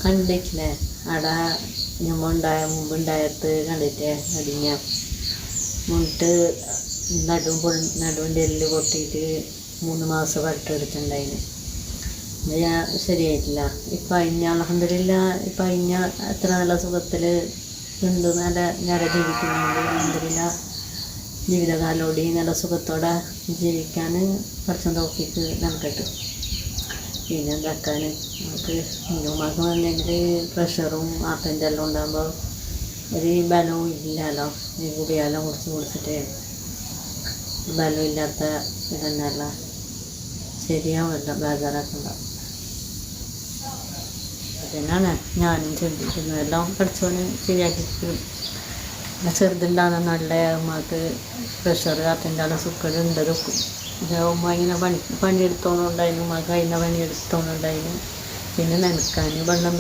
കണ്ടിട്ടില്ലേ അവിടെ മുമ്പുണ്ടായത് കണ്ടിട്ടേ അടിഞ്ഞ മുന്നിട്ട് നടുവിൻ്റെ എല്ല് പൊട്ടിയിട്ട് 3 മാസം പട്ടെടുത്തിട്ടുണ്ടായിന്. ഞാൻ ശരിയായിട്ടില്ല. ഇപ്പം അൽഹംദുലില്ലാ ഇപ്പം എത്ര നല്ല സുഖത്തിൽ ഉണ്ട്. നല്ല നേരെ ജീവിക്കുന്നുണ്ട്. അൽഹംദുലില്ലാ ജീവിതകാലോടി നല്ല സുഖത്തോടെ ജീവിക്കാൻ കുറച്ചും തൗഫീക്ക് നൽകട്ടെ. പിന്നെ എന്താക്കാൻ നമുക്ക് ഉമ്മക്ക് വന്നെങ്കിൽ പ്രഷറും ഹാർട്ടിൻ്റെ എല്ലാം ഉണ്ടാകുമ്പോൾ ഒരു ബലവും ഇല്ലല്ലോ. ഈ ഗുളികയെല്ലാം കുടിച്ചിട്ട് ബലമില്ലാത്ത ഇതന്നെയല്ല. ശരിയാവില്ല, ബേജാറാക്കണ്ട. അതിനാണ് ഞാനും ചിന്തിക്കുന്നത്. എല്ലാം പഠിച്ചവന് ശരിയാക്കി ചെറുതുണ്ടാകുന്ന നല്ല ഉമ്മക്ക് പ്രഷർ ഹാർട്ടിൻ്റെ ആളെ സുക്കട് ഉണ്ട് വെക്കും. പക്ഷേ ഉമ്മ ഇങ്ങനെ പണിയെടുത്തോണ്ടുണ്ടായിരുന്നു. ഉമ്മ കഴിഞ്ഞ പണിയെടുത്തോണ്ടുണ്ടായിരുന്നു. പിന്നെ നനക്കാൻ വെള്ളം